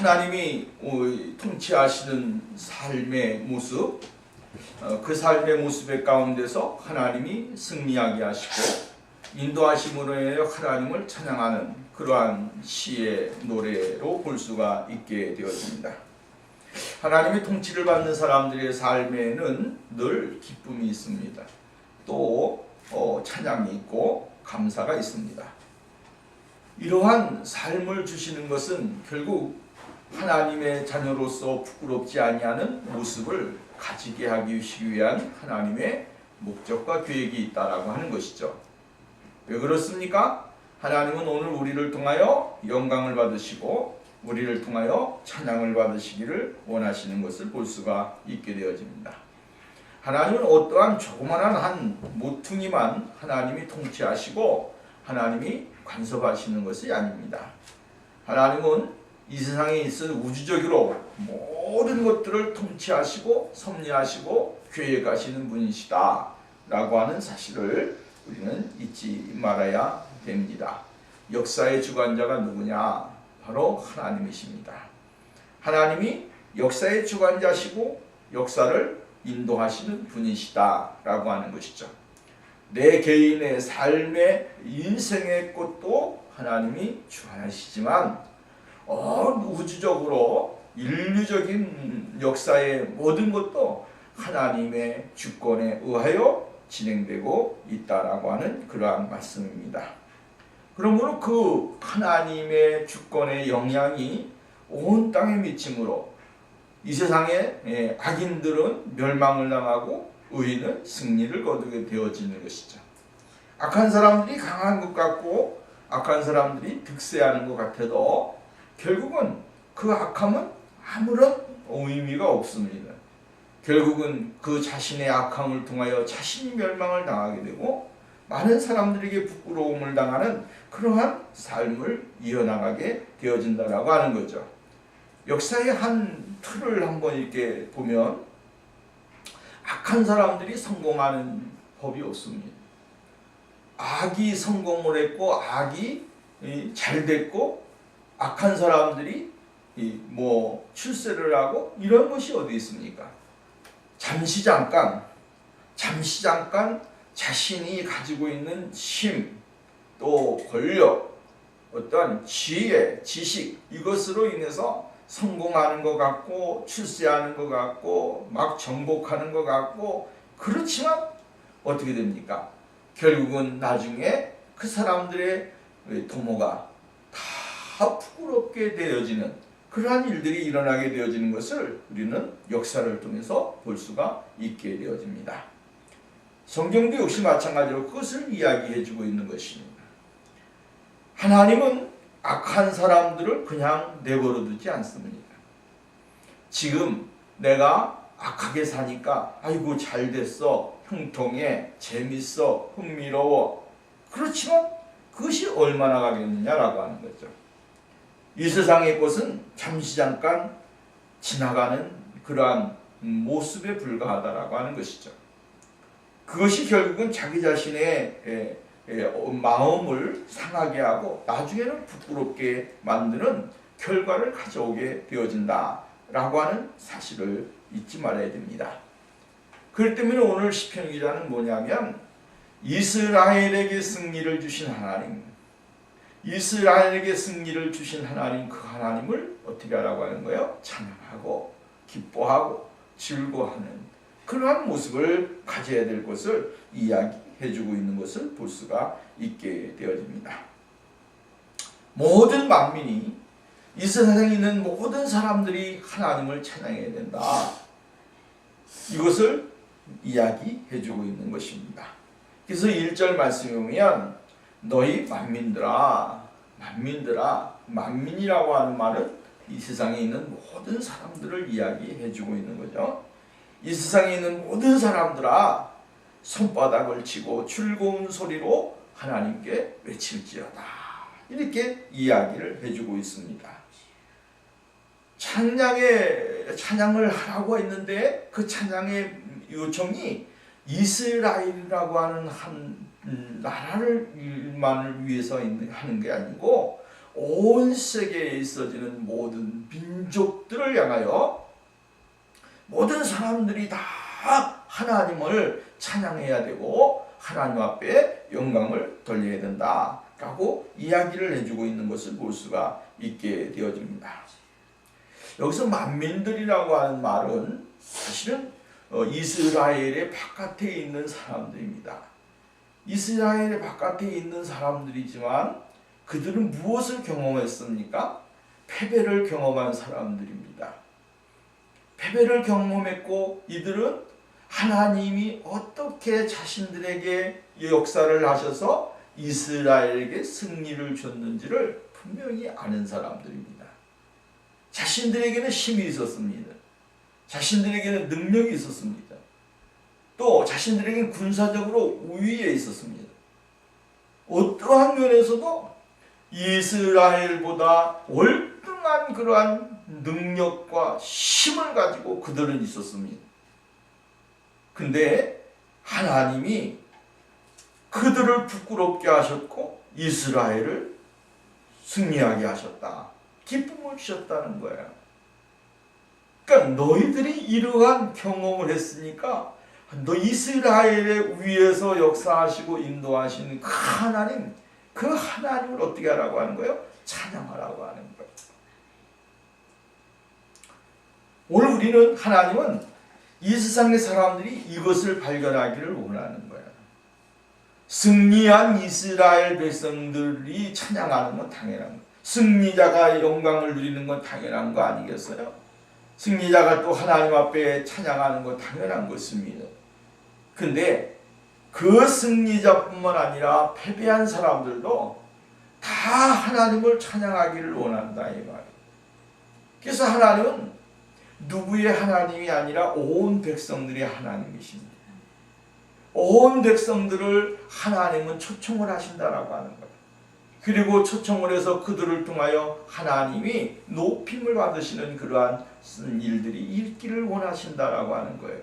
하나님이 통치하시는 삶의 모습, 그 삶의 모습의 가운데서 하나님이 승리하게 하시고 인도하심으로 인하여 하나님을 찬양하는 그러한 시의 노래로 볼 수가 있게 되어집니다. 하나님의 통치를 받는 사람들의 삶에는 늘 기쁨이 있습니다. 또 찬양이 있고 감사가 있습니다. 이러한 삶을 주시는 것은 결국 하나님의 자녀로서 부끄럽지 아니하는 모습을 가지게 하기 위한 하나님의 목적과 계획이 있다라고 하는 것이죠. 왜 그렇습니까? 하나님은 오늘 우리를 통하여 영광을 받으시고 우리를 통하여 찬양을 받으시기를 원하시는 것을 볼 수가 있게 되어집니다. 하나님은 어떠한 조그만한 한 모퉁이만 하나님이 통치하시고 하나님이 간섭하시는 것이 아닙니다. 하나님은 이 세상에 있을 우주적으로 모든 것들을 통치하시고 섭리하시고 계획하시는 분이시다 라고 하는 사실을 우리는 잊지 말아야 됩니다. 역사의 주관자가 누구냐? 바로 하나님이십니다. 하나님이 역사의 주관자시고 역사를 인도하시는 분이시다 라고 하는 것이죠. 내 개인의 삶의 인생의 것도 하나님이 주관하시지만 우주적으로 인류적인 역사의 모든 것도 하나님의 주권에 의하여 진행되고 있다라고 하는 그러한 말씀입니다. 그러므로 그 하나님의 주권의 영향이 온 땅에 미침으로 이 세상의 악인들은 멸망을 당하고 의인은 승리를 거두게 되어지는 것이죠. 악한 사람들이 강한 것 같고 악한 사람들이 득세하는 것 같아도 결국은 그 악함은 아무런 의미가 없습니다. 결국은 그 자신의 악함을 통하여 자신이 멸망을 당하게 되고 많은 사람들에게 부끄러움을 당하는 그러한 삶을 이어나가게 되어진다라고 하는 거죠. 역사의 한 틀을 한번 이렇게 보면 악한 사람들이 성공하는 법이 없습니다. 악이 성공을 했고 악이 잘 됐고 악한 사람들이 출세를 하고 이런 것이 어디 있습니까? 잠시 잠깐 자신이 가지고 있는 힘, 또 권력, 어떤 지혜, 지식 이것으로 인해서 성공하는 것 같고 출세하는 것 같고 막 정복하는 것 같고 그렇지만 어떻게 됩니까? 결국은 나중에 그 사람들의 도모가 다 부끄럽게 되어지는 그러한 일들이 일어나게 되어지는 것을 우리는 역사를 통해서 볼 수가 있게 되어집니다. 성경도 역시 마찬가지로 그것을 이야기해주고 있는 것입니다. 하나님은 악한 사람들을 그냥 내버려두지 않습니다. 지금 내가 악하게 사니까 아이고 잘됐어, 형통해, 재밌어, 흥미로워. 그렇지만 그것이 얼마나 가겠느냐라고 하는 거죠. 이 세상의 것은 잠시 잠깐 지나가는 그러한 모습에 불과하다라고 하는 것이죠. 그것이 결국은 자기 자신의 마음을 상하게 하고 나중에는 부끄럽게 만드는 결과를 가져오게 되어진다라고 하는 사실을 잊지 말아야 됩니다. 그렇기 때문에 오늘 시편 기자는 뭐냐면 이스라엘에게 승리를 주신 하나님, 이스라엘에게 승리를 주신 하나님, 그 하나님을 어떻게 하라고 하는 거예요? 찬양하고 기뻐하고 즐거워하는 그러한 모습을 가져야 될 것을 이야기해주고 있는 것을 볼 수가 있게 되어집니다. 모든 만민이, 이 세상에 있는 모든 사람들이 하나님을 찬양해야 된다. 이것을 이야기해주고 있는 것입니다. 그래서 1절 말씀에 보면 너희 만민들아, 만민이라고 하는 말은 이 세상에 있는 모든 사람들을 이야기해주고 있는 거죠. 이 세상에 있는 모든 사람들아 손바닥을 치고 즐거운 소리로 하나님께 외칠지어다. 이렇게 이야기를 해주고 있습니다. 찬양을 하라고 했는데 그 찬양의 요청이 이스라엘이라고 하는 한 나라를 위해서 하는 게 아니고 온 세계에 있어지는 모든 민족들을 향하여 모든 사람들이 다 하나님을 찬양해야 되고 하나님 앞에 영광을 돌려야 된다라고 이야기를 해주고 있는 것을 볼 수가 있게 되어집니다. 여기서 만민들이라고 하는 말은 사실은 이스라엘의 바깥에 있는 사람들입니다. 이스라엘의 바깥에 있는 사람들이지만 그들은 무엇을 경험했습니까? 패배를 경험한 사람들입니다. 패배를 경험했고 이들은 하나님이 어떻게 자신들에게 역사를 하셔서 이스라엘에게 승리를 줬는지를 분명히 아는 사람들입니다. 자신들에게는 힘이 있었습니다. 자신들에게는 능력이 있었습니다. 또 자신들에게는 군사적으로 우위에 있었습니다. 어떠한 면에서도 이스라엘보다 월등한 그러한 능력과 힘을 가지고 그들은 있었습니다. 근데 하나님이 그들을 부끄럽게 하셨고 이스라엘을 승리하게 하셨다. 기쁨을 주셨다는 거예요. 그러니까 너희들이 이러한 경험을 했으니까 너 이스라엘의 위에서 역사하시고 인도하시는 그 하나님, 그 하나님을 어떻게 하라고 하는 거예요? 찬양하라고 하는 거예요. 오늘 우리는 하나님은 이 세상의 사람들이 이것을 발견하기를 원하는 거예요. 승리한 이스라엘 백성들이 찬양하는 건 당연한 거예요. 승리자가 영광을 누리는 건 당연한 거 아니겠어요? 승리자가 또 하나님 앞에 찬양하는 건 당연한 것입니다. 근데 그 승리자뿐만 아니라 패배한 사람들도 다 하나님을 찬양하기를 원한다 이 말이에요. 그래서 하나님은 누구의 하나님이 아니라 온 백성들의 하나님이십니다. 온 백성들을 하나님은 초청을 하신다라고 하는 거예요. 그리고 초청을 해서 그들을 통하여 하나님이 높임을 받으시는 그러한 일들이 있기를 원하신다라고 하는 거예요.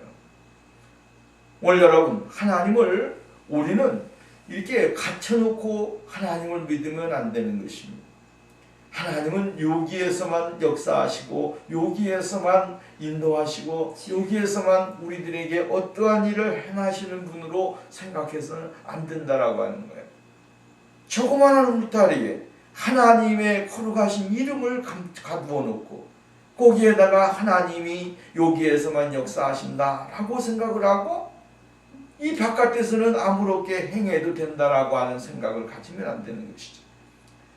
오늘 여러분, 하나님을 우리는 이렇게 갇혀놓고 하나님을 믿으면 안 되는 것입니다. 하나님은 여기에서만 역사하시고 여기에서만 인도하시고 여기에서만 우리들에게 어떠한 일을 행하시는 분으로 생각해서는 안 된다라고 하는 거예요. 조그마한 울타리에 하나님의 거룩하신 이름을 가두어 놓고 거기에다가 하나님이 여기에서만 역사하신다라고 생각을 하고 이 바깥에서는 아무렇게 행해도 된다라고 하는 생각을 가지면 안 되는 것이죠.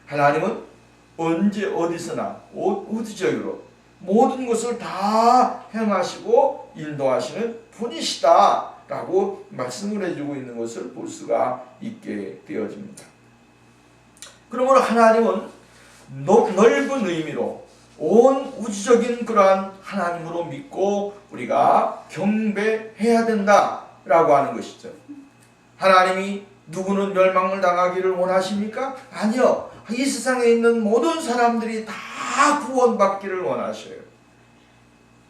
하나님은 언제 어디서나 우주적으로 모든 것을 다 행하시고 인도하시는 분이시다라고 말씀을 해주고 있는 것을 볼 수가 있게 되어집니다. 그러므로 하나님은 넓은 의미로 온 우주적인 그러한 하나님으로 믿고 우리가 경배해야 된다라고 하는 것이죠. 하나님이 누구는 멸망을 당하기를 원하십니까? 아니요. 이 세상에 있는 모든 사람들이 다 구원받기를 원하셔요.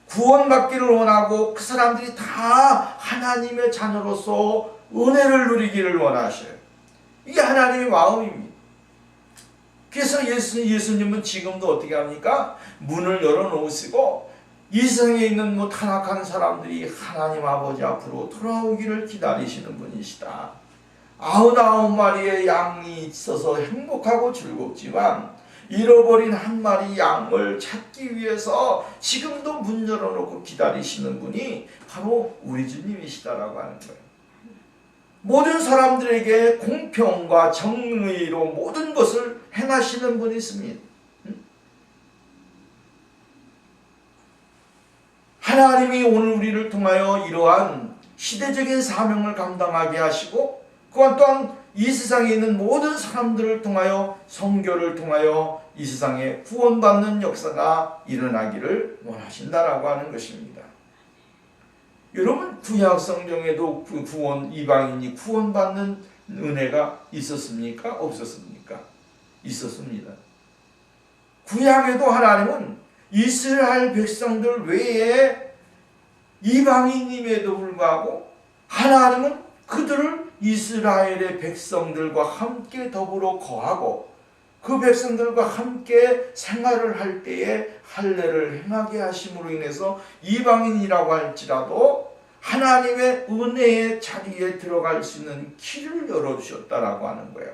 구원받기를 원하고 그 사람들이 다 하나님의 자녀로서 은혜를 누리기를 원하셔요. 이게 하나님의 마음입니다. 그래서 예수님은 지금도 어떻게 합니까? 문을 열어놓으시고 이 세상에 있는 타락한 사람들이 하나님 아버지 앞으로 돌아오기를 기다리시는 분이시다. 99마리의 양이 있어서 행복하고 즐겁지만 잃어버린 한 마리 양을 찾기 위해서 지금도 문 열어놓고 기다리시는 분이 바로 우리 주님이시다라고 하는 거예요. 모든 사람들에게 공평과 정의로 모든 것을 행하시는 분이 있습니다. 하나님이 오늘 우리를 통하여 이러한 시대적인 사명을 감당하게 하시고 또한 이 세상에 있는 모든 사람들을 통하여 선교를 통하여 이 세상에 구원받는 역사가 일어나기를 원하신다라고 하는 것입니다. 여러분 구약 성경에도 구원 이방인이 구원받는 은혜가 있었습니까? 없었습니까? 있었습니다. 구약에도 하나님은 이스라엘 백성들 외에 이방인임에도 불구하고 하나님은 그들을 이스라엘의 백성들과 함께 더불어 거하고 그 백성들과 함께 생활을 할 때에 할례를 행하게 하심으로 인해서 이방인이라고 할지라도 하나님의 은혜의 자리에 들어갈 수 있는 길을 열어주셨다라고 하는 거예요.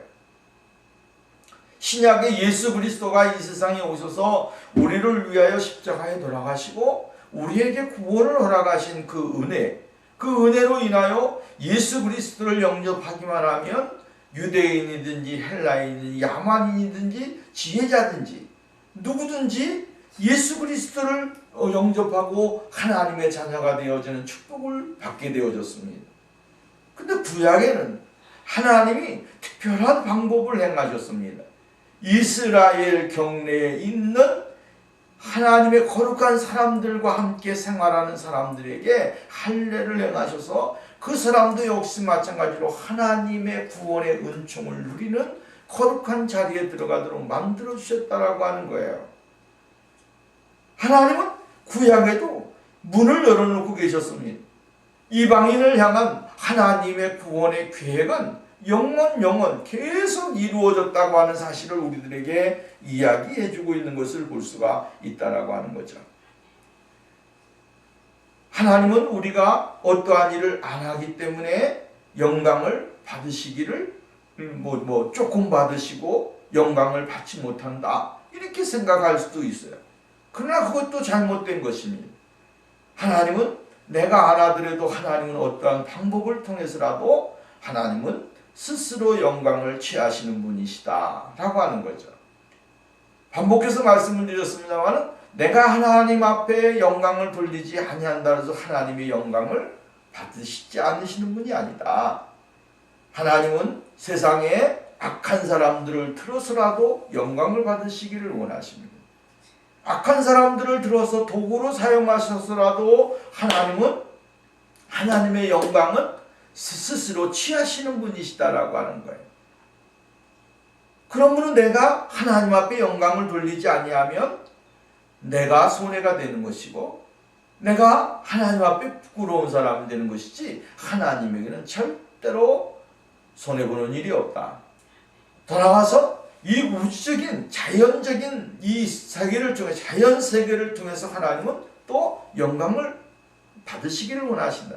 신약의 예수 그리스도가 이 세상에 오셔서 우리를 위하여 십자가에 돌아가시고 우리에게 구원을 허락하신 그 은혜로 인하여 예수 그리스도를 영접하기만 하면 유대인이든지 헬라인이든지 야만인이든지 지혜자든지 누구든지 예수 그리스도를 영접하고 하나님의 자녀가 되어지는 축복을 받게 되어졌습니다. 근데 구약에는 하나님이 특별한 방법을 행하셨습니다. 이스라엘 경내에 있는 하나님의 거룩한 사람들과 함께 생활하는 사람들에게 할례를 행하셔서 그 사람도 역시 마찬가지로 하나님의 구원의 은총을 누리는 거룩한 자리에 들어가도록 만들어 주셨다라고 하는 거예요. 하나님은 구약에도 문을 열어놓고 계셨습니다. 이방인을 향한 하나님의 구원의 계획은 영원 계속 이루어졌다고 하는 사실을 우리들에게 이야기해주고 있는 것을 볼 수가 있다라고 하는 거죠. 하나님은 우리가 어떠한 일을 안 하기 때문에 영광을 받으시기를 조금 받으시고 영광을 받지 못한다 이렇게 생각할 수도 있어요. 그러나 그것도 잘못된 것입니다. 하나님은 내가 안 하더라도 하나님은 어떠한 방법을 통해서라도 하나님은 스스로 영광을 취하시는 분이시다 라고 하는 거죠. 반복해서 말씀을 드렸습니다만 내가 하나님 앞에 영광을 돌리지 아니한다 해서 하나님의 영광을 받으시지 않으시는 분이 아니다. 하나님은 세상에 악한 사람들을 들어서라도 영광을 받으시기를 원하십니다. 악한 사람들을 들어서 도구로 사용하셔서라도 하나님은 하나님의 영광은 스스로 취하시는 분이시다라고 하는 거예요. 그러므로 내가 하나님 앞에 영광을 돌리지 아니하면 내가 손해가 되는 것이고 내가 하나님 앞에 부끄러운 사람이 되는 것이지 하나님에게는 절대로 손해보는 일이 없다. 더 나아가서 이 우주적인 자연적인 이 세계를 통해 자연 세계를 통해서 하나님은 또 영광을 받으시기를 원하신다.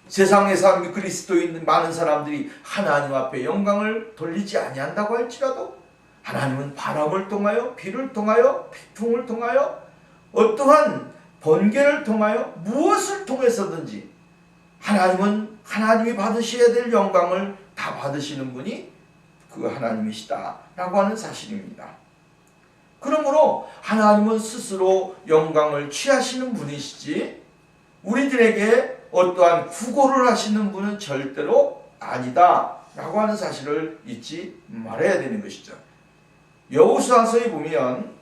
세상에 사는 그리스도인 많은 사람들이 하나님 앞에 영광을 돌리지 아니한다고 할지라도 하나님은 바람을 통하여 비를 통하여 태풍을 통하여 어떠한 번개를 통하여 무엇을 통해서든지 하나님은 하나님이 받으셔야 될 영광을 다 받으시는 분이 그 하나님이시다 라고 하는 사실입니다. 그러므로 하나님은 스스로 영광을 취하시는 분이시지 우리들에게 어떠한 구걸을 하시는 분은 절대로 아니다 라고 하는 사실을 잊지 말아야 되는 것이죠. 여호수아서에 보면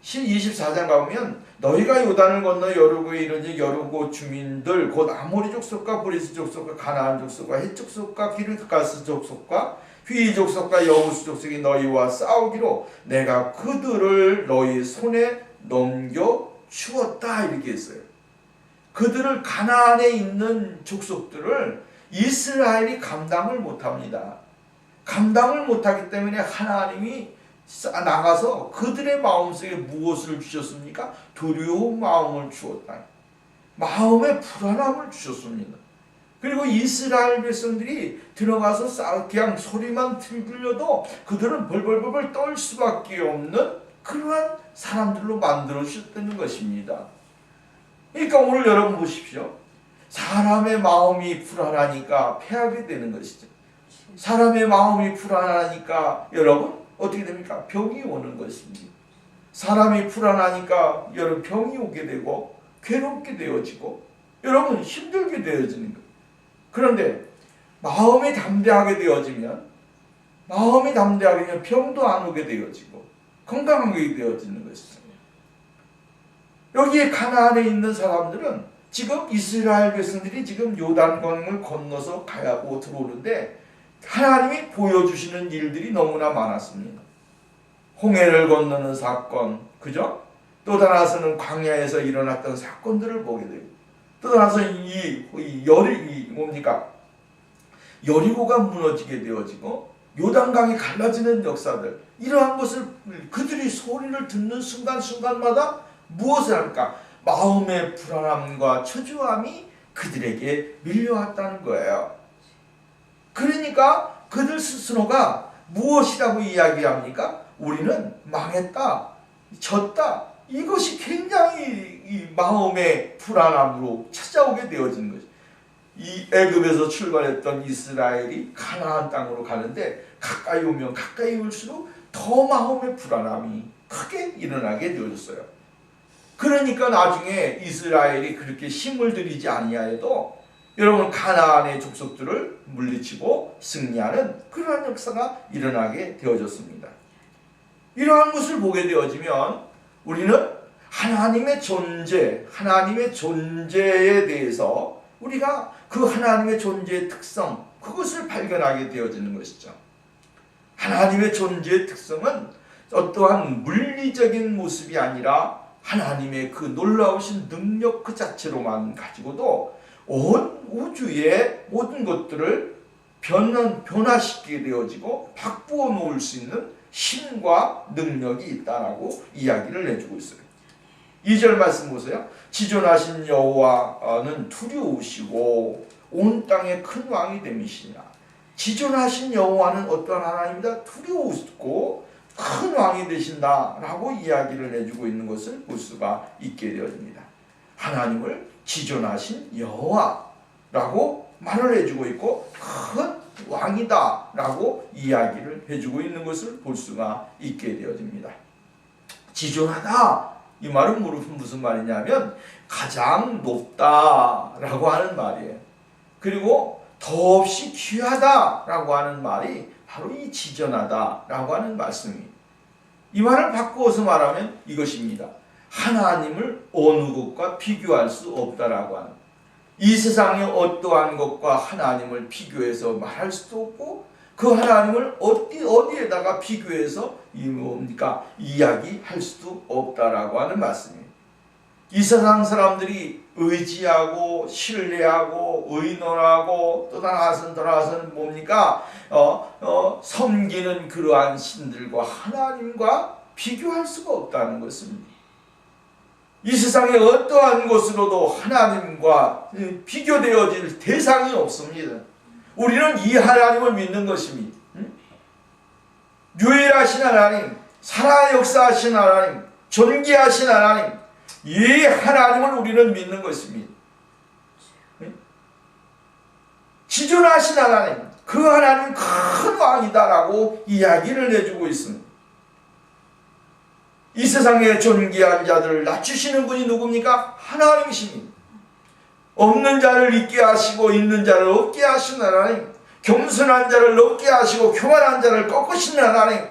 24장 가보면 너희가 요단을 건너 여리고에 이르니 여리고 주민들 곧 아모리 족속과 브리스 족속과 가나안 족속과 헷 족속과 기르가스 족속과 휘 족속과 여호수 족속이 너희와 싸우기로 내가 그들을 너희 손에 넘겨 주었다 이렇게 했어요. 그들을 가나안에 있는 족속들을 이스라엘이 감당을 못합니다. 감당을 못하기 때문에 하나님이 나가서 그들의 마음속에 무엇을 주셨습니까? 두려운 마음을 주었다. 마음의 불안함을 주셨습니다. 그리고 이스라엘 백성들이 들어가서 그냥 소리만 들려도 그들은 벌벌벌 떨 수밖에 없는 그러한 사람들로 만들어 주셨다는 것입니다. 그러니까 오늘 여러분 보십시오. 사람의 마음이 불안하니까 패하게 되는 것이죠. 사람의 마음이 불안하니까 여러분 어떻게 됩니까? 병이 오는 것입니다. 사람이 불안하니까 여러분 병이 오게 되고 괴롭게 되어지고 여러분 힘들게 되어지는 거예요. 그런데 마음이 담대하게 되어지면 병도 안 오게 되어지고 건강하게 되어지는 것입니다. 여기에 가나안에 있는 사람들은 지금 이스라엘 백성들이 지금 요단강을 건너서 가야고 들어오는데 하나님이 보여주시는 일들이 너무나 많았습니다. 홍해를 건너는 사건, 그죠? 또 하나서는 광야에서 일어났던 사건들을 보게 되고 또 하나서 여리고가 무너지게 되어지고 요단강이 갈라지는 역사들, 이러한 것을 그들이 소리를 듣는 순간순간마다 무엇을 합니까? 마음의 불안함과 초조함이 그들에게 밀려왔다는 거예요. 그러니까 그들 스스로가 무엇이라고 이야기합니까? 우리는 망했다, 졌다. 이것이 굉장히 이 마음의 불안함으로 찾아오게 되어진 것이죠. 이 애굽에서 출발했던 이스라엘이 가나안 땅으로 가는데 가까이 오면 가까이 올수록 더 마음의 불안함이 크게 일어나게 되어졌어요. 그러니까 나중에 이스라엘이 그렇게 힘을 들이지 아니하여도 여러분 가나안의 족속들을 물리치고 승리하는 그러한 역사가 일어나게 되어졌습니다. 이러한 것을 보게 되어지면 우리는 하나님의 존재, 하나님의 존재에 대해서 우리가 그 하나님의 존재의 특성, 그것을 발견하게 되어지는 것이죠. 하나님의 존재의 특성은 어떠한 물리적인 모습이 아니라 하나님의 그 놀라우신 능력 그 자체로만 가지고도 온 우주의 모든 것들을 변화시키게 되어지고 바꾸어 놓을 수 있는 힘과 능력이 있다라고 이야기를 해주고 있어요. 2절 말씀 보세요. 지존하신 여호와는 두려우시고 온 땅의 큰 왕이 됨이시니라. 지존하신 여호와는 어떠한 하나님이다? 두려우시고 큰 왕이 되신다라고 이야기를 해주고 있는 것을 볼 수가 있게 되어집니다. 하나님을 지존하신 여호와라고 말을 해주고 있고 큰 왕이다라고 이야기를 해주고 있는 것을 볼 수가 있게 되어집니다. 지존하다, 이 말은 무슨 말이냐면 가장 높다라고 하는 말이에요. 그리고 더없이 귀하다라고 하는 말이 바로 이 지존하다라고 하는 말씀입니다. 이 말을 바꾸어서 말하면 이것입니다. 하나님을 어느 것과 비교할 수 없다라고 하는, 이 세상의 어떠한 것과 하나님을 비교해서 말할 수도 없고 그 하나님을 어디에다가 비교해서 이야기할 수도 없다라고 하는 말씀이에요. 이 세상 사람들이 의지하고 신뢰하고 의논하고 또 나아가서는 뭡니까? 섬기는 그러한 신들과 하나님과 비교할 수가 없다는 것입니다. 이 세상의 어떠한 것으로도 하나님과 비교되어질 대상이 없습니다. 우리는 이 하나님을 믿는 것입니다. 유일하신 하나님, 살아 역사하신 하나님, 존귀하신 하나님, 이 하나님을 우리는 믿는 것입니다. 지존하신 하나님, 그 하나님 큰 왕이다라고 이야기를 해주고 있습니다. 이 세상의 존귀한 자들을 낮추시는 분이 누굽니까? 하나님이십니다. 없는 자를 있게 하시고 있는 자를 없게 하시는 하나님, 겸손한 자를 높게 하시고 교만한 자를 꺾으시는 하나님,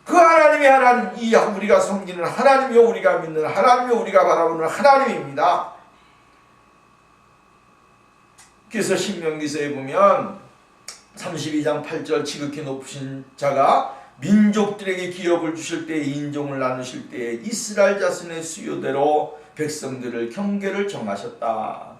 그 하나님이 하나님, 이 우리가 섬기는 하나님이요, 우리가 믿는 하나님이요, 우리가 바라보는 하나님입니다. 그래서 신명기서에 보면 32장 8절 지극히 높으신 자가 민족들에게 기업을 주실 때 인종을 나누실 때 이스라엘 자손의 수요대로 백성들을 경계를 정하셨다.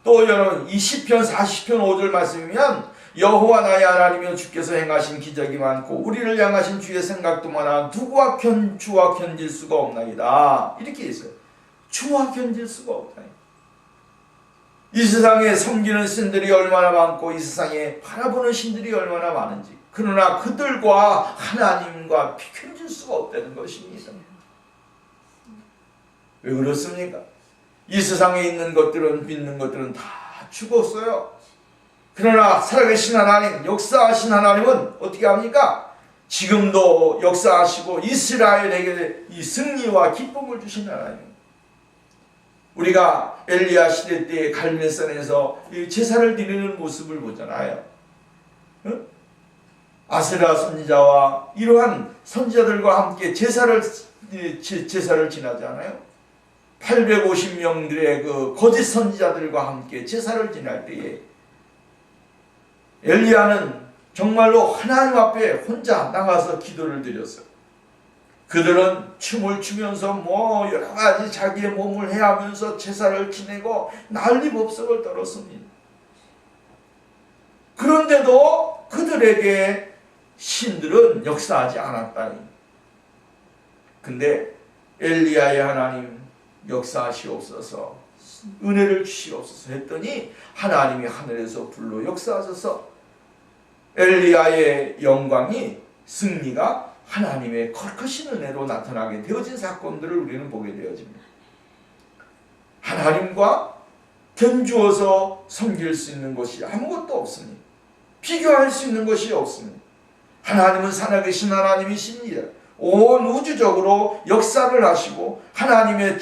또 여러분 이 시편 40편 5절 말씀이면 여호와 나의 하나님이여 주께서 행하신 기적이 많고 우리를 향하신 주의 생각도 많아 누구와 주와 견질 수가 없나이다. 이렇게 있어요. 주와 견질 수가 없다. 이 세상에 섬기는 신들이 얼마나 많고 이 세상에 바라보는 신들이 얼마나 많은지, 그러나 그들과 하나님과 비교할 수가 없다는 것입니다. 왜 그렇습니까? 이 세상에 있는 것들은, 믿는 것들은 다 죽었어요. 그러나 살아계신 하나님, 역사하신 하나님은 어떻게 합니까? 지금도 역사하시고 이스라엘에게 이 승리와 기쁨을 주신 하나님. 우리가 엘리야 시대 때 갈멜산에서 제사를 드리는 모습을 보잖아요. 아세라 선지자와 이러한 선지자들과 함께 제사를 지나지 않아요? 850명들의 그 거짓 선지자들과 함께 제사를 지날 때에 엘리야는 정말로 하나님 앞에 혼자 나가서 기도를 드렸어요. 그들은 춤을 추면서 여러 가지 자기의 몸을 해하면서 제사를 지내고 난리법석을 떨었습니다. 그런데도 그들에게 신들은 역사하지 않았다니. 근데 엘리야의 하나님 역사하시옵소서, 은혜를 주시옵소서 했더니 하나님이 하늘에서 불로 역사하셔서 엘리야의 영광이, 승리가 하나님의 거룩하신 은혜로 나타나게 되어진 사건들을 우리는 보게 되어집니다. 하나님과 견주어서 섬길 수 있는 것이 아무것도 없습니다. 비교할 수 있는 것이 없습니다. 하나님은 살아계신 하나님이십니다. 온 우주적으로 역사를 하시고 하나님의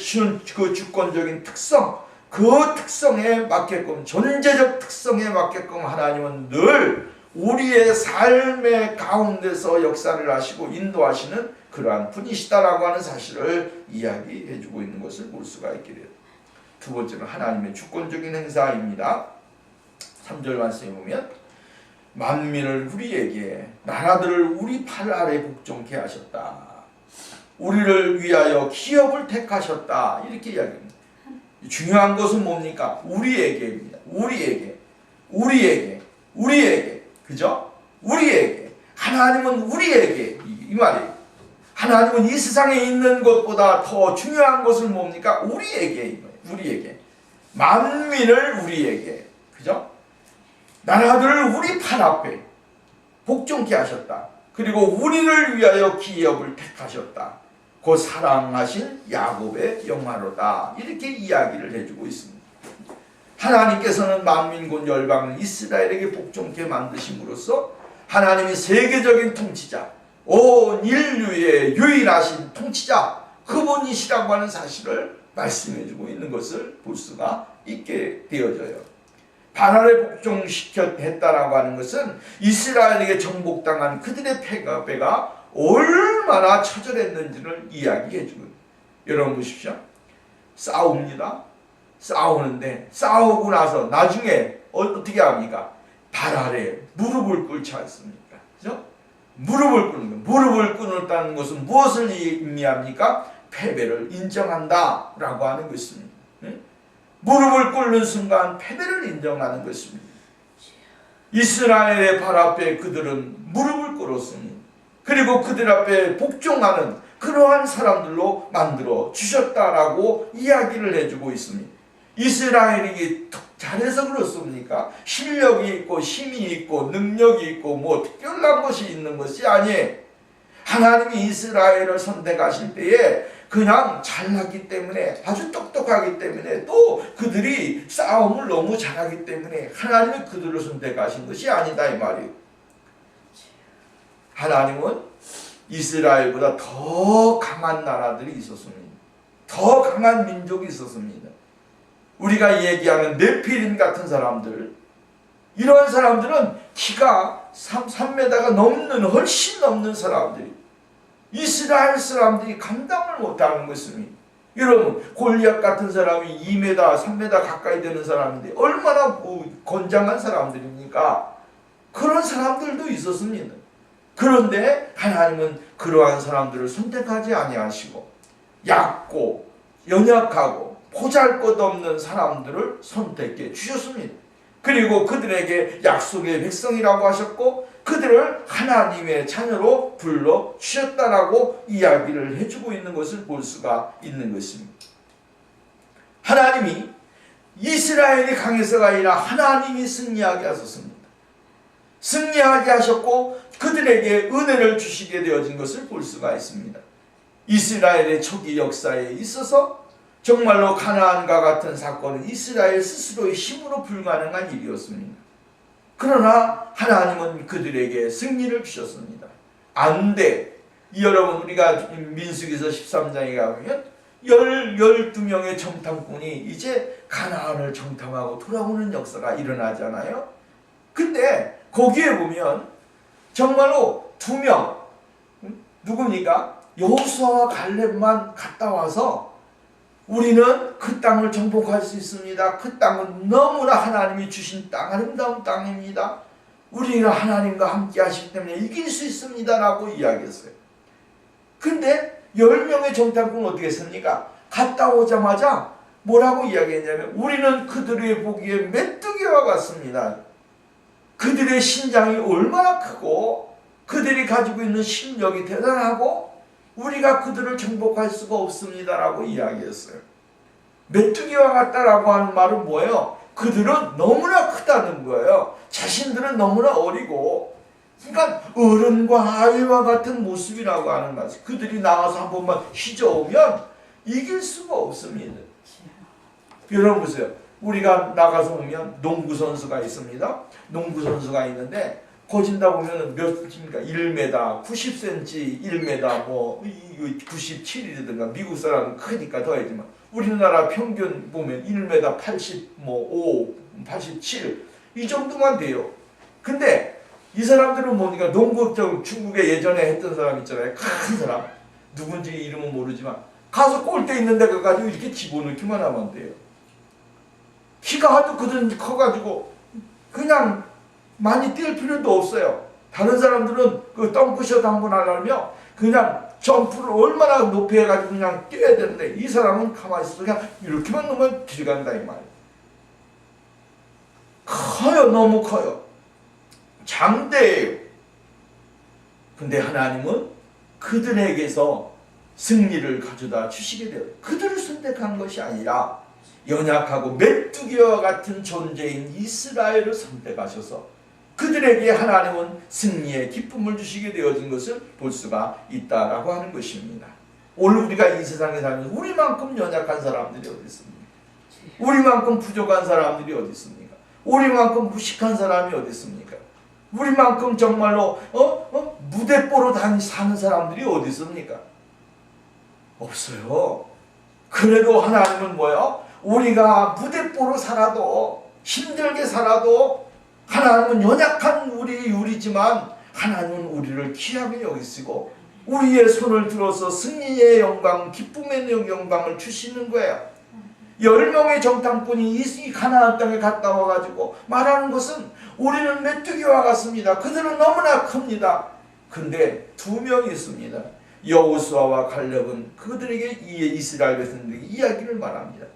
그 주권적인 특성, 그 특성에 맞게끔, 존재적 특성에 맞게끔 하나님은 늘 우리의 삶의 가운데서 역사를 하시고 인도하시는 그러한 분이시다라고 하는 사실을 이야기해주고 있는 것을 볼 수가 있게 돼요. 두 번째는 하나님의 주권적인 행사입니다. 3절 말씀에 보면 만민을 우리에게, 나라들을 우리 팔 아래 복종케 하셨다. 우리를 위하여 기업을 택하셨다. 이렇게 이야기합니다. 중요한 것은 뭡니까? 우리에게입니다. 우리에게. 그죠? 우리에게. 하나님은 우리에게. 이 말이에요. 하나님은 이 세상에 있는 것보다 더 중요한 것은 뭡니까? 우리에게. 만민을 우리에게. 그죠? 나라들을 우리 팔 앞에 복종케 하셨다. 그리고 우리를 위하여 기업을 택하셨다. 그 사랑하신 야곱의 영화로다. 이렇게 이야기를 해주고 있습니다. 하나님께서는 만민군 열방을 이스라엘에게 복종케 만드심으로써 하나님이 세계적인 통치자, 온 인류의 유일하신 통치자, 그분이시라고 하는 사실을 말씀해주고 있는 것을 볼 수가 있게 되어져요. 바알에 복종했다라고 하는 것은 이스라엘에게 정복당한 그들의 패배가 얼마나 처절했는지를 이야기해주고, 여러분 보십시오. 싸웁니다. 싸우는데 싸우고 나서 나중에 어떻게 합니까? 바알에 무릎을 꿇지 않습니까? 그죠? 무릎을 꿇는다는 것은 무엇을 의미합니까? 패배를 인정한다라고 하는 것입니다. 무릎을 꿇는 순간 패배를 인정하는 것입니다. 이스라엘의 발 앞에 그들은 무릎을 꿇었습니다. 그리고 그들 앞에 복종하는 그러한 사람들로 만들어 주셨다라고 이야기를 해주고 있습니다. 이스라엘이 잘해서 그렇습니까? 실력이 있고 힘이 있고 능력이 있고 뭐 특별한 것이 있는 것이 아니에요. 하나님이 이스라엘을 선택하실 때에 그냥 잘났기 때문에, 아주 똑똑하기 때문에, 또 그들이 싸움을 너무 잘하기 때문에 하나님이 그들을 선택하신 것이 아니다 이 말이에요. 하나님은 이스라엘보다 더 강한 나라들이 있었습니다. 더 강한 민족이 있었습니다. 우리가 얘기하는 네피림 같은 사람들, 이러한 사람들은 키가 3m가 넘는, 훨씬 넘는 사람들이, 이스라엘 사람들이 감당을 못하는 것입니다. 여러분, 골리앗 같은 사람이 2m, 3m 가까이 되는 사람인데 얼마나 건장한 사람들입니까? 그런 사람들도 있었습니다. 그런데 하나님은 그러한 사람들을 선택하지 아니하시고 얕고 연약하고 보잘것없는 사람들을 선택해 주셨습니다. 그리고 그들에게 약속의 백성이라고 하셨고 그들을 하나님의 자녀로 불러 주셨다라고 이야기를 해주고 있는 것을 볼 수가 있는 것입니다. 하나님이 이스라엘이 강해서가 아니라 하나님이 승리하게 하셨습니다. 승리하게 하셨고 그들에게 은혜를 주시게 되어진 것을 볼 수가 있습니다. 이스라엘의 초기 역사에 있어서 정말로 가나안과 같은 사건은 이스라엘 스스로의 힘으로 불가능한 일이었습니다. 그러나 하나님은 그들에게 승리를 주셨습니다. 안 돼. 여러분, 우리가 민수기서 13장에 가보면 12명의 정탐꾼이 이제 가나안을 정탐하고 돌아오는 역사가 일어나잖아요. 근데 거기에 보면 정말로 2명, 누굽니까? 여호수아와 갈렙만 갔다 와서 우리는 그 땅을 정복할 수 있습니다. 그 땅은 너무나 하나님이 주신 땅, 아름다운 땅입니다. 우리가 하나님과 함께 하시기 때문에 이길 수 있습니다 라고 이야기했어요. 근데 10명의 정탐꾼은 어떻게 했습니까? 갔다 오자마자 뭐라고 이야기했냐면 우리는 그들의 보기에 메뚜기와 같습니다. 그들의 신장이 얼마나 크고 그들이 가지고 있는 실력이 대단하고 우리가 그들을 정복할 수가 없습니다라고 이야기했어요. 메뚜기와 같다라고 하는 말은 뭐예요? 그들은 너무나 크다는 거예요. 자신들은 너무나 어리고, 그러니까 어른과 아이와 같은 모습이라고 하는 말씀. 그들이 나가서 한 번만 휘저으면 이길 수가 없습니다. 여러분 보세요. 우리가 나가서 보면 농구 선수가 있습니다. 농구 선수가 있는데 거진다 보면 몇 킬입니까? 1m, 90cm, 1m, 뭐 97이라든가 미국 사람은 크니까 더하지만 우리나라 평균 보면 1m 85, 87 이 정도만 돼요. 근데 이 사람들은 뭡니까? 농구 중국에 예전에 했던 사람 있잖아요. 큰 사람. 누군지 이름은 모르지만 가서 골대 있는 데 가가지고 이렇게 집어넣기만 하면 돼요. 키가 아주 그든 커가지고 그냥 많이 뛸 필요도 없어요. 다른 사람들은 그 덩크샷 한번 하려면 그냥 점프를 얼마나 높이 해가지고 그냥 뛰어야 되는데 이 사람은 가만히 있어서 그냥 이렇게만 놓으면 들어간다 이 말이에요. 커요. 너무 커요. 장대예요. 근데 하나님은 그들에게서 승리를 가져다 주시게 돼요. 그들을 선택한 것이 아니라 연약하고 메뚜기와 같은 존재인 이스라엘을 선택하셔서 그들에게 하나님은 승리의 기쁨을 주시게 되어진 것을 볼 수가 있다라고 하는 것입니다. 오늘 우리가 이 세상에 살면서 우리만큼 연약한 사람들이 어디 있습니까? 우리만큼 부족한 사람들이 어디 있습니까? 우리만큼 무식한 사람이 어디 있습니까? 우리만큼 정말로 무대뽀로 사는 사람들이 어디 있습니까? 없어요. 그래도 하나님은 뭐예요? 우리가 무대뽀로 살아도 힘들게 살아도 하나님은 연약한 우리지만 하나님은 우리를 귀하게 여기시고 우리의 손을 들어서 승리의 영광, 기쁨의 영광을 주시는 거예요. 10명의 정탐꾼이 이 가나안 땅에 갔다 와가지고 말하는 것은 우리는 메뚜기와 같습니다. 그들은 너무나 큽니다. 근데 2명이 있습니다. 여호수아와 갈렙은 그들에게 이스라엘 백성들에게 이야기를 말합니다.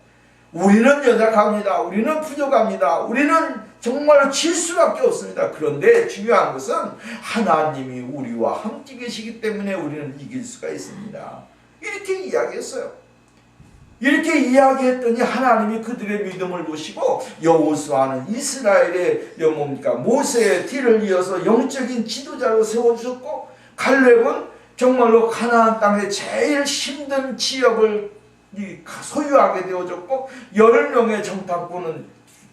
우리는 연약합니다. 우리는 부족합니다. 우리는 정말로 질 수밖에 없습니다. 그런데 중요한 것은 하나님이 우리와 함께 계시기 때문에 우리는 이길 수가 있습니다. 이렇게 이야기했어요. 이렇게 이야기했더니 하나님이 그들의 믿음을 보시고 여호수아는 이스라엘의 모세의 뒤를 이어서 영적인 지도자로 세워주셨고 갈렙은 정말로 가나안 땅의 제일 힘든 지역을 소유하게 되어졌고 10명의 정탐꾼은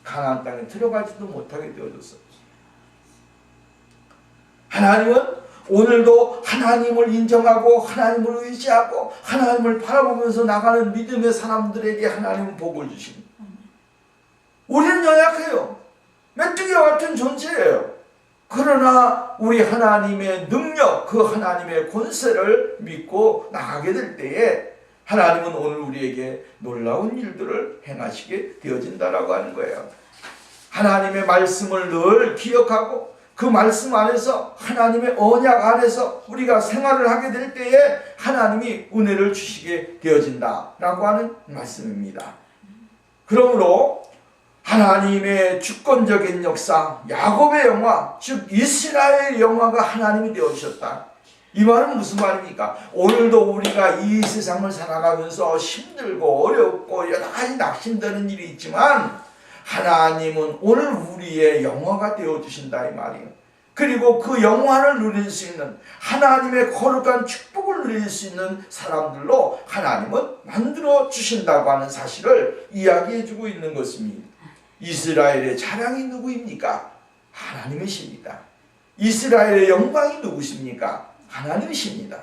가나안 땅에 들어가지도 못하게 되어졌어요. 하나님은 오늘도 하나님을 인정하고 하나님을 의지하고 하나님을 바라보면서 나가는 믿음의 사람들에게 하나님은 복을 주십니다. 우리는 연약해요. 메뚜기와 같은 존재예요. 그러나 우리 하나님의 능력, 그 하나님의 권세를 믿고 나가게 될 때에 하나님은 오늘 우리에게 놀라운 일들을 행하시게 되어진다라고 하는 거예요. 하나님의 말씀을 늘 기억하고 그 말씀 안에서 하나님의 언약 안에서 우리가 생활을 하게 될 때에 하나님이 은혜를 주시게 되어진다라고 하는 말씀입니다. 그러므로 하나님의 주권적인 역사, 야곱의 영화, 즉 이스라엘의 영화가 하나님이 되어주셨다. 이 말은 무슨 말입니까? 오늘도 우리가 이 세상을 살아가면서 힘들고 어렵고 여러 가지 낙심되는 일이 있지만 하나님은 오늘 우리의 영화가 되어주신다 이 말이에요. 그리고 그 영화를 누릴 수 있는 하나님의 거룩한 축복을 누릴 수 있는 사람들로 하나님은 만들어 주신다고 하는 사실을 이야기해주고 있는 것입니다. 이스라엘의 자랑이 누구입니까? 하나님이십니다. 이스라엘의 영광이 누구십니까? 하나님이십니다.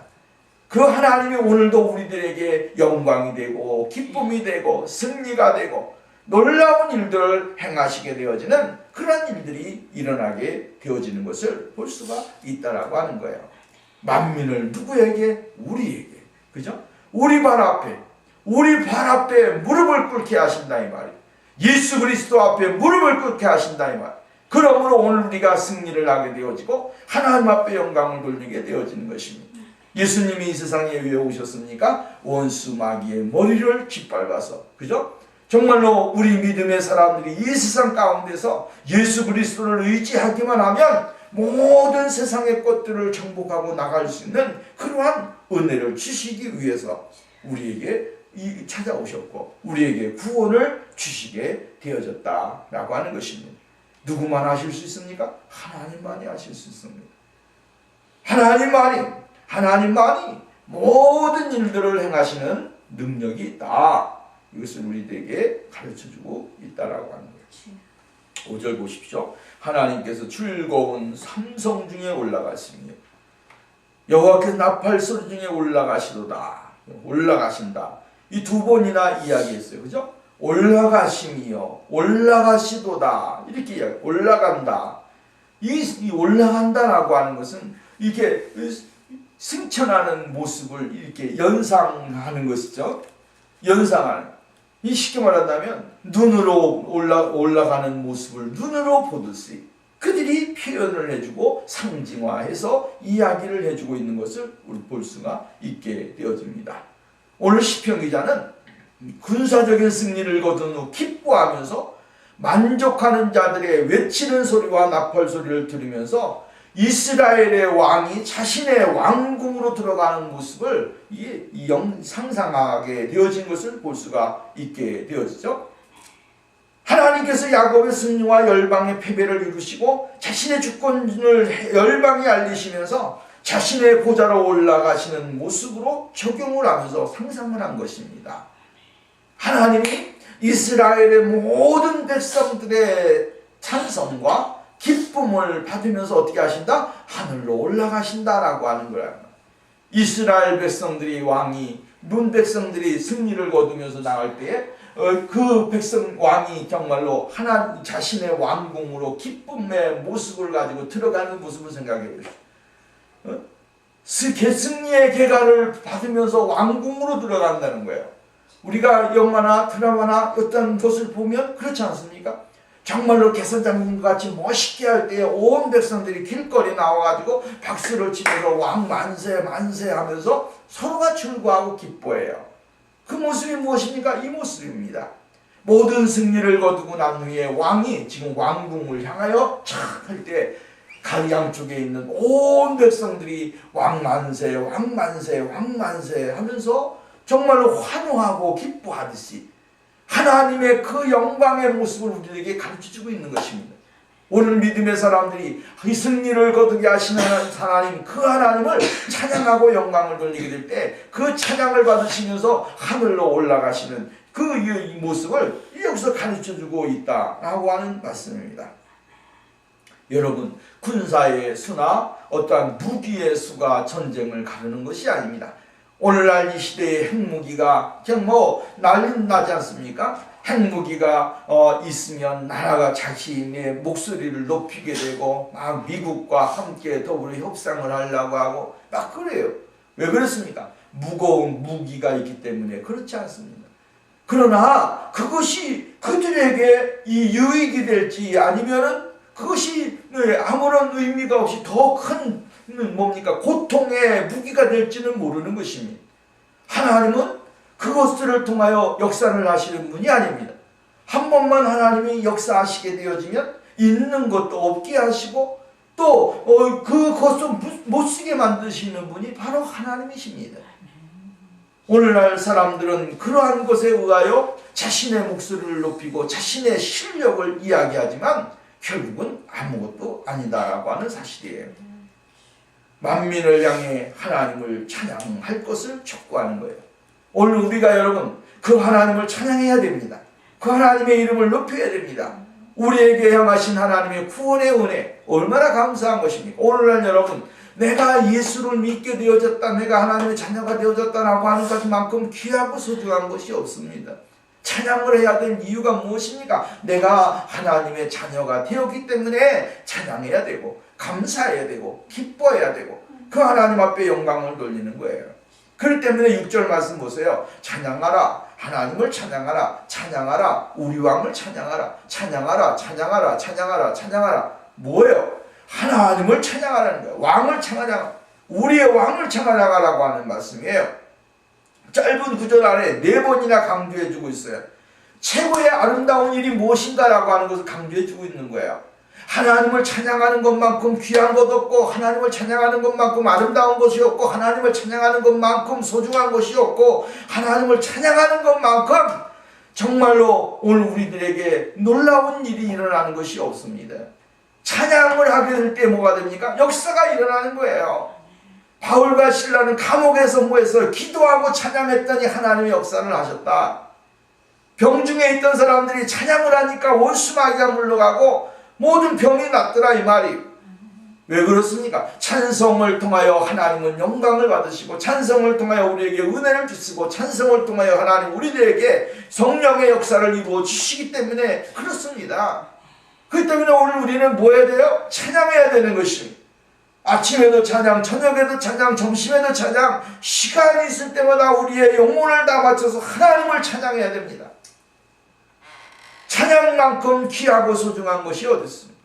그 하나님이 오늘도 우리들에게 영광이 되고 기쁨이 되고 승리가 되고 놀라운 일들을 행하시게 되어지는 그런 일들이 일어나게 되어지는 것을 볼 수가 있다라고 하는 거예요. 만민을 누구에게? 우리에게. 그죠? 우리 발 앞에 무릎을 꿇게 하신다 이 말이에요. 예수 그리스도 앞에 무릎을 꿇게 하신다 이 말. 그러므로 오늘 우리가 승리를 하게 되어지고 하나님 앞에 영광을 돌리게 되어지는 것입니다. 예수님이 이 세상에 왜 오셨습니까? 원수 마귀의 머리를 짓밟아서, 그죠? 정말로 우리 믿음의 사람들이 이 세상 가운데서 예수 그리스도를 의지하기만 하면 모든 세상의 것들을 정복하고 나갈 수 있는 그러한 은혜를 주시기 위해서 우리에게 찾아오셨고 우리에게 구원을 주시게 되어졌다라고 하는 것입니다. 누구만 하실 수 있습니까? 하나님만이 하실 수 있습니다. 하나님만이 모든 일들을 행하시는 능력이 있다. 이것을 우리들에게 가르쳐주고 있다라고 하는 거예요. 5절 보십시오. 하나님께서 즐거운 삼성 중에 올라가시며 여호와께서 나팔 소리 중에 올라가신다. 이 두 번이나 이야기했어요. 그죠? 올라가심이요 올라가시도다 이렇게 이야기. 올라간다. 이 올라간다라고 하는 것은 이렇게 승천하는 모습을 이렇게 연상하는 것이죠. 연상하는. 이 쉽게 말한다면 눈으로 올라가는 모습을 눈으로 보듯이 그들이 표현을 해주고 상징화해서 이야기를 해주고 있는 것을 우리 볼 수가 있게 되어집니다. 오늘 시편 기자는 군사적인 승리를 거둔 후 기뻐하면서 만족하는 자들의 외치는 소리와 나팔 소리를 들으면서 이스라엘의 왕이 자신의 왕궁으로 들어가는 모습을 상상하게 되어진 것을 볼 수가 있게 되어지죠. 하나님께서 야곱의 승리와 열방의 패배를 이루시고 자신의 주권을 열방에 알리시면서 자신의 보좌로 올라가시는 모습으로 적용을 하면서 상상을 한 것입니다. 하나님이 이스라엘의 모든 백성들의 찬성과 기쁨을 받으면서 어떻게 하신다? 하늘로 올라가신다라고 하는 거야. 이스라엘 백성들이 문 백성들이 승리를 거두면서 나갈 때에 그 백성 왕이 정말로 하나 자신의 왕궁으로 기쁨의 모습을 가지고 들어가는 모습을 생각해 보십시오. 승리의 계가를 받으면서 왕궁으로 들어간다는 거예요. 우리가 영화나 드라마나 어떤 것을 보면 그렇지 않습니까? 정말로 개선장님과 같이 멋있게 할 때 온 백성들이 길거리 나와가지고 박수를 치면서 왕 만세 만세 하면서 서로가 즐거워하고 기뻐해요. 그 모습이 무엇입니까? 이 모습입니다. 모든 승리를 거두고 난 후에 왕이 지금 왕궁을 향하여 착 할 때 양쪽에 있는 온 백성들이 왕 만세 왕 만세 왕 만세 하면서 정말로 환호하고 기뻐하듯이 하나님의 그 영광의 모습을 우리에게 가르쳐주고 있는 것입니다. 오늘 믿음의 사람들이 이 승리를 거두게 하시는 하나님, 그 하나님을 찬양하고 영광을 돌리게 될 때 그 찬양을 받으시면서 하늘로 올라가시는 그 모습을 여기서 가르쳐주고 있다라고 하는 말씀입니다. 여러분, 군사의 수나 어떠한 무기의 수가 전쟁을 가르는 것이 아닙니다. 오늘날 이 시대의 핵무기가 그냥 난리 나지 않습니까? 핵무기가 있으면 나라가 자신의 목소리를 높이게 되고 막 미국과 함께 더불어 협상을 하려고 하고 막 그래요. 왜 그렇습니까? 무거운 무기가 있기 때문에 그렇지 않습니다. 그러나 그것이 그들에게 이 유익이 될지 아니면은 그것이 아무런 의미가 없이 더 큰 고통의 무기가 될지는 모르는 것입니다. 하나님은 그것들을 통하여 역사를 하시는 분이 아닙니다. 한 번만 하나님이 역사하시게 되어지면 있는 것도 없게 하시고 또 그것을 못 쓰게 만드시는 분이 바로 하나님이십니다. 오늘날 사람들은 그러한 것에 의하여 자신의 목소리를 높이고 자신의 실력을 이야기하지만 결국은 아무것도 아니다라고 하는 사실이에요. 만민을 향해 하나님을 찬양할 것을 촉구하는 거예요. 오늘 우리가 여러분 그 하나님을 찬양해야 됩니다. 그 하나님의 이름을 높여야 됩니다. 우리에게 향하신 하나님의 구원의 은혜 얼마나 감사한 것입니까? 오늘날 여러분 내가 예수를 믿게 되어졌다, 내가 하나님의 자녀가 되어졌다라고 하는 것만큼 귀하고 소중한 것이 없습니다. 찬양을 해야 될 이유가 무엇입니까? 내가 하나님의 자녀가 되었기 때문에 찬양해야 되고 감사해야 되고 기뻐해야 되고 그 하나님 앞에 영광을 돌리는 거예요. 그렇기 때문에 6절 말씀 보세요. 찬양하라, 하나님을 찬양하라, 찬양하라, 우리 왕을 찬양하라, 찬양하라, 찬양하라, 찬양하라, 찬양하라. 뭐예요? 하나님을 찬양하라는 거예요. 왕을 찬양하라, 우리의 왕을 찬양하라고 하는 말씀이에요. 짧은 구절 안에 4번이나 강조해주고 있어요. 최고의 아름다운 일이 무엇인가라고 하는 것을 강조해주고 있는 거예요. 하나님을 찬양하는 것만큼 귀한 것 없고, 하나님을 찬양하는 것만큼 아름다운 것이 없고, 하나님을 찬양하는 것만큼 소중한 것이 없고, 하나님을 찬양하는 것만큼 정말로 오늘 우리들에게 놀라운 일이 일어나는 것이 없습니다. 찬양을 하게 될 때 뭐가 됩니까? 역사가 일어나는 거예요. 바울과 실라는 감옥에서 모여서 기도하고 찬양했더니 하나님의 역사를 하셨다. 병중에 있던 사람들이 찬양을 하니까 원수마귀가 물러가고 모든 병이 낫더라, 이 말이. 왜 그렇습니까? 찬송을 통하여 하나님은 영광을 받으시고, 찬송을 통하여 우리에게 은혜를 주시고, 찬송을 통하여 하나님 우리들에게 성령의 역사를 이루어 주시기 때문에 그렇습니다. 그렇기 때문에 오늘 우리는 뭐 해야 돼요? 찬양해야 되는 것입니다. 아침에도 찬양, 저녁에도 찬양, 점심에도 찬양, 시간이 있을 때마다 우리의 영혼을 다 바쳐서 하나님을 찬양해야 됩니다. 찬양만큼 귀하고 소중한 것이 어디 있습니까?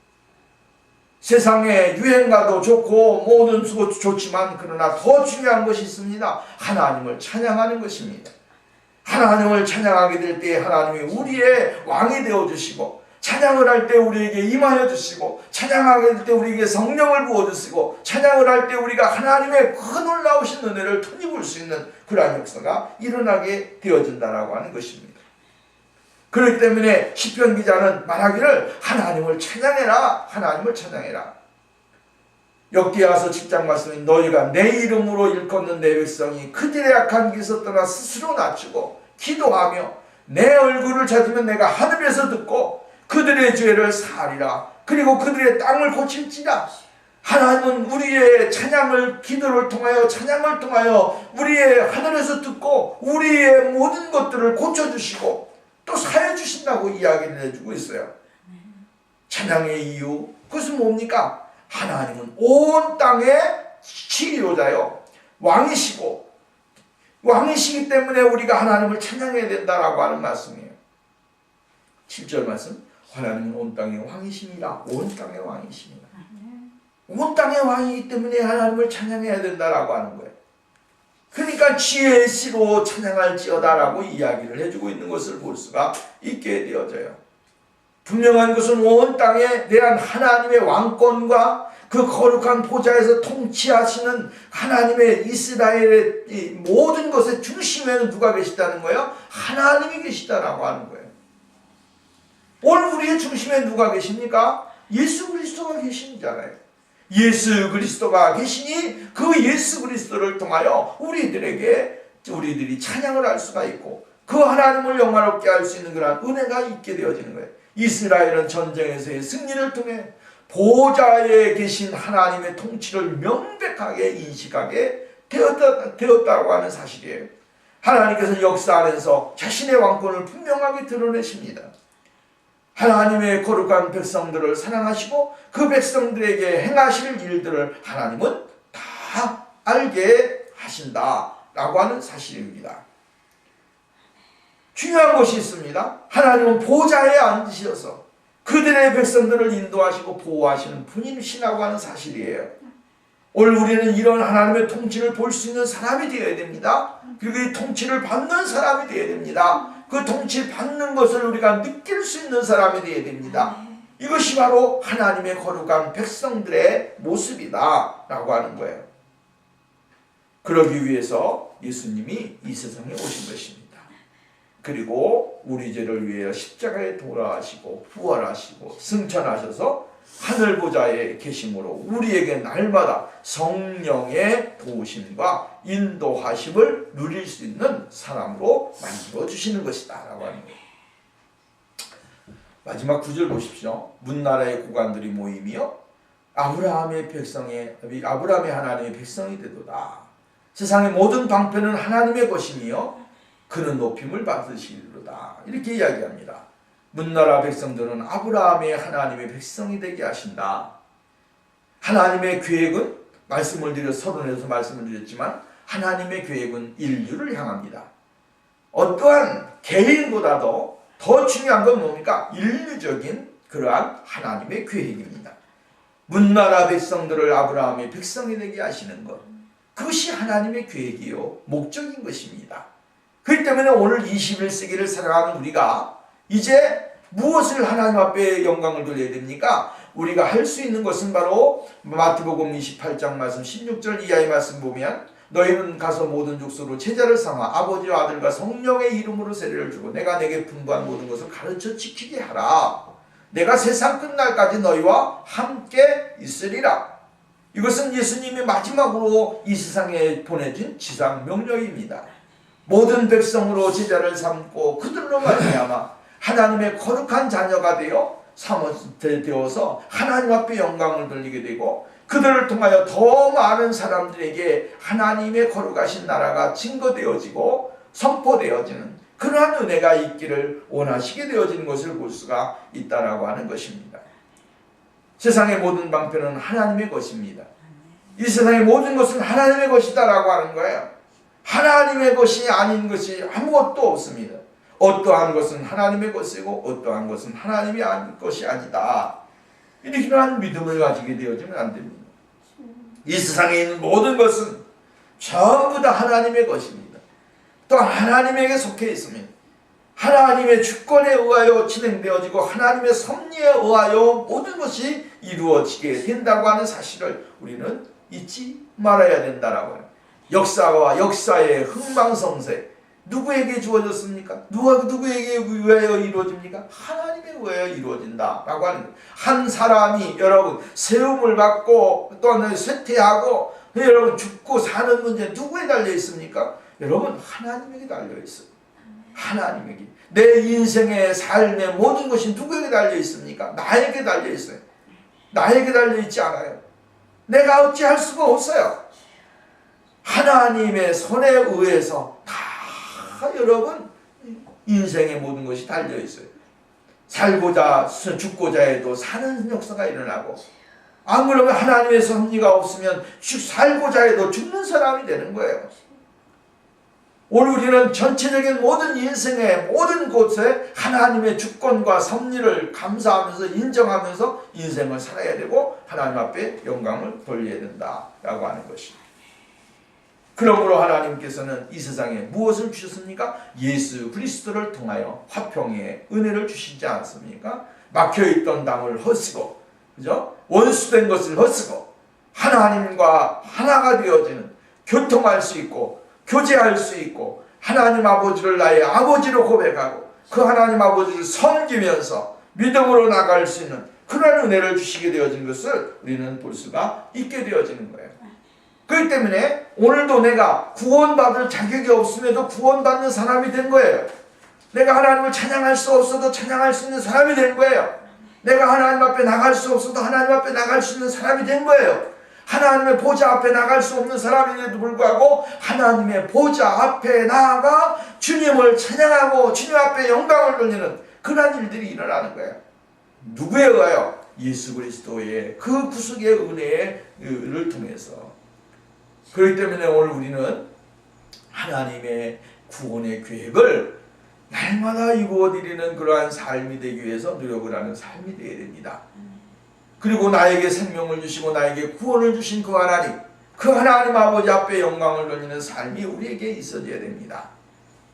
세상에 유행가도 좋고 모든 것도 좋지만 그러나 더 중요한 것이 있습니다. 하나님을 찬양하는 것입니다. 하나님을 찬양하게 될 때 하나님이 우리의 왕이 되어주시고, 찬양을 할 때 우리에게 임하여 주시고, 찬양하게 될 때 우리에게 성령을 부어주시고, 찬양을 할 때 우리가 하나님의 그 놀라우신 은혜를 터입을 수 있는 그러한 역사가 일어나게 되어진다라고 하는 것입니다. 그렇기 때문에 시편 기자는 말하기를 하나님을 찬양해라, 하나님을 찬양해라. 역대하서 7장 말씀인 너희가 내 이름으로 일컫는 내 백성이 그들의 악한 길에서 떠나 스스로 낮추고 기도하며 내 얼굴을 찾으면 내가 하늘에서 듣고 그들의 죄를 사하리라. 그리고 그들의 땅을 고칠지라. 하나님은 우리의 찬양을, 기도를 통하여, 찬양을 통하여 우리의 하늘에서 듣고 우리의 모든 것들을 고쳐주시고 또 사해주신다고 이야기를 해주고 있어요. 찬양의 이유, 그것은 뭡니까? 하나님은 온 땅의 치료자요, 왕이시고, 왕이시기 때문에 우리가 하나님을 찬양해야 된다라고 하는 말씀이에요. 7절 말씀, 하나님은 온 땅의 왕이십니다. 온 땅의 왕이십니다. 온 땅의 왕이기 때문에 하나님을 찬양해야 된다라고 하는 거예요. 그러니까 지혜의 씨로 찬양할지어다라고 이야기를 해주고 있는 것을 볼 수가 있게 되어져요. 분명한 것은 온 땅에 대한 하나님의 왕권과 그 거룩한 보좌에서 통치하시는 하나님의 이스라엘의 모든 것의 중심에는 누가 계시다는 거예요? 하나님이 계시다라고 하는 거예요. 오늘 우리의 중심에 누가 계십니까? 예수 그리스도가 계시잖아요. 예수 그리스도가 계시니 그 예수 그리스도를 통하여 우리들이 찬양을 할 수가 있고 그 하나님을 영화롭게 할 수 있는 그런 은혜가 있게 되어지는 거예요. 이스라엘은 전쟁에서의 승리를 통해 보좌에 계신 하나님의 통치를 명백하게 인식하게 되었다고 하는 사실이에요. 하나님께서 역사 안에서 자신의 왕권을 분명하게 드러내십니다. 하나님의 거룩한 백성들을 사랑하시고 그 백성들에게 행하실 일들을 하나님은 다 알게 하신다라고 하는 사실입니다. 중요한 것이 있습니다. 하나님은 보좌에 앉으셔서 그들의 백성들을 인도하시고 보호하시는 분이시라고 하는 사실이에요. 오늘 우리는 이런 하나님의 통치를 볼 수 있는 사람이 되어야 됩니다. 그리고 이 통치를 받는 사람이 되어야 됩니다. 그 통치 받는 것을 우리가 느낄 수 있는 사람이 되어야 됩니다. 이것이 바로 하나님의 거룩한 백성들의 모습이다 라고 하는 거예요. 그러기 위해서 예수님이 이 세상에 오신 것입니다. 그리고 우리 죄를 위해 십자가에 돌아가시고 부활하시고 승천하셔서 하늘 보좌에 계심으로 우리에게 날마다 성령의 도우심과 인도하심을 누릴 수 있는 사람으로 만들어 주시는 것이다 라고 하는 거예요. 마지막 9절 보십시오. 문나라의 고관들이 모이며 아브라함의 하나님의 백성이 되도다. 세상의 모든 방편은 하나님의 것이며 그는 높임을 받으시리로다. 이렇게 이야기합니다. 문나라 백성들은 아브라함의 하나님의 백성이 되게 하신다. 하나님의 계획은 서론에서 말씀을 드렸지만 하나님의 계획은 인류를 향합니다. 어떠한 개인보다도 더 중요한 건 뭡니까? 인류적인 그러한 하나님의 계획입니다. 문나라 백성들을 아브라함의 백성이 되게 하시는 것, 그것이 하나님의 계획이요 목적인 것입니다. 그렇기 때문에 오늘 21세기를 살아가는 우리가 이제 무엇을 하나님 앞에 영광을 돌려야 됩니까? 우리가 할 수 있는 것은 바로 마태복음 28장 말씀 16절 이하의 말씀 보면 너희는 가서 모든 족속으로 제자를 삼아 아버지와 아들과 성령의 이름으로 세례를 주고 내가 내게 분부한 모든 것을 가르쳐 지키게 하라. 내가 세상 끝날까지 너희와 함께 있으리라. 이것은 예수님이 마지막으로 이 세상에 보내준 지상 명령입니다. 모든 백성으로 제자를 삼고 그들로 말미암아 하나님의 거룩한 자녀가 되어서 하나님 앞에 영광을 돌리게 되고 그들을 통하여 더 많은 사람들에게 하나님의 거룩하신 나라가 증거되어지고 선포되어지는 그러한 은혜가 있기를 원하시게 되어지는 것을 볼 수가 있다라고 하는 것입니다. 세상의 모든 방편은 하나님의 것입니다. 이 세상의 모든 것은 하나님의 것이다라고 하는 거예요. 하나님의 것이 아닌 것이 아무것도 없습니다. 어떠한 것은 하나님의 것이고 어떠한 것은 하나님이 아닌 것이 아니다. 이러한 믿음을 가지게 되어지면 안 됩니다. 이 세상에 있는 모든 것은 전부 다 하나님의 것입니다. 또 하나님에게 속해 있습니다. 하나님의 주권에 의하여 진행되어지고 하나님의 섭리에 의하여 모든 것이 이루어지게 된다고 하는 사실을 우리는 잊지 말아야 된다라고 해요. 역사와 역사의 흥망성쇠 누구에게 주어졌습니까? 누구에게 의하여 이루어집니까? 하나님에 의하여 이루어진다라고 하는 거예요. 한 사람이 여러분 세움을 받고 또는 쇠퇴하고 여러분 죽고 사는 문제 누구에 달려 있습니까? 여러분 하나님에게 달려 있어요. 하나님에게. 내 인생의 삶의 모든 것이 누구에게 달려 있습니까? 나에게 달려 있어요. 나에게 달려 있지 않아요. 내가 어찌할 수가 없어요. 하나님의 손에 의해서 다 여러분 인생의 모든 것이 달려 있어요. 살고자 죽고자 해도 사는 역사가 일어나고 안 그러면 하나님의 섭리가 없으면 살고자 해도 죽는 사람이 되는 거예요. 오늘 우리는 전체적인 모든 인생의 모든 곳에 하나님의 주권과 섭리를 감사하면서 인정하면서 인생을 살아야 되고 하나님 앞에 영광을 돌려야 된다라고 하는 것입니다. 그러므로 하나님께서는 이 세상에 무엇을 주셨습니까? 예수 그리스도를 통하여 화평의 은혜를 주시지 않습니까? 막혀있던 담을 헛쓰고 그죠? 원수된 것을 헛쓰고 하나님과 하나가 되어지는 교통할 수 있고 교제할 수 있고 하나님 아버지를 나의 아버지로 고백하고 그 하나님 아버지를 섬기면서 믿음으로 나갈 수 있는 그런 은혜를 주시게 되어진 것을 우리는 볼 수가 있게 되어지는 거예요. 그렇기 때문에 오늘도 내가 구원받을 자격이 없음에도 구원받는 사람이 된 거예요. 내가 하나님을 찬양할 수 없어도 찬양할 수 있는 사람이 된 거예요. 내가 하나님 앞에 나갈 수 없어도 하나님 앞에 나갈 수 있는 사람이 된 거예요. 하나님의 보좌 앞에 나갈 수 없는 사람인데도 불구하고 하나님의 보좌 앞에 나아가 주님을 찬양하고 주님 앞에 영광을 돌리는 그런 일들이 일어나는 거예요. 누구에 의하여? 예수 그리스도의 그 구속의 은혜를 통해서. 그렇기 때문에 오늘 우리는 하나님의 구원의 계획을 날마다 이루어드리는 그러한 삶이 되기 위해서 노력을 하는 삶이 되어야 됩니다. 그리고 나에게 생명을 주시고 나에게 구원을 주신 그 하나님 아버지 앞에 영광을 돌리는 삶이 우리에게 있어져야 됩니다.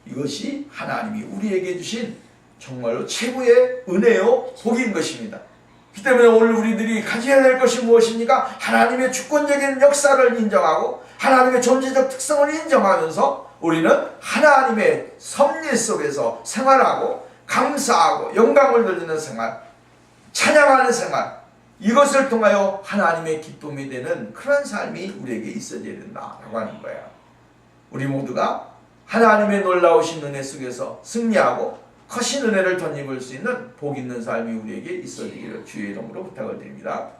이것이 하나님이 우리에게 주신 정말로 최고의 은혜요 복인 것입니다. 그렇기 때문에 오늘 우리들이 가져야 될 것이 무엇입니까? 하나님의 주권적인 역사를 인정하고 하나님의 존재적 특성을 인정하면서 우리는 하나님의 섭리 속에서 생활하고 감사하고 영광을 돌리는 생활, 찬양하는 생활, 이것을 통하여 하나님의 기쁨이 되는 그런 삶이 우리에게 있어져야 된다라고 하는 거예요. 우리 모두가 하나님의 놀라우신 은혜 속에서 승리하고 커신 은혜를 덧입을 수 있는 복 있는 삶이 우리에게 있어지기를 주의 이름으로 부탁을 드립니다.